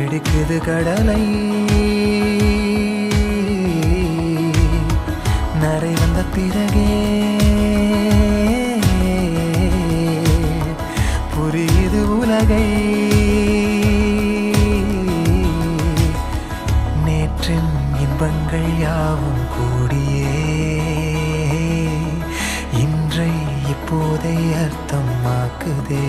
பிடிக்குது கடலை நரை வந்த பிறகே புரியுது உலகை நேற்றின் இன்பங்கள் யாவும் கூடியே இன்றை இப்போதை அர்த்தமாக்குதே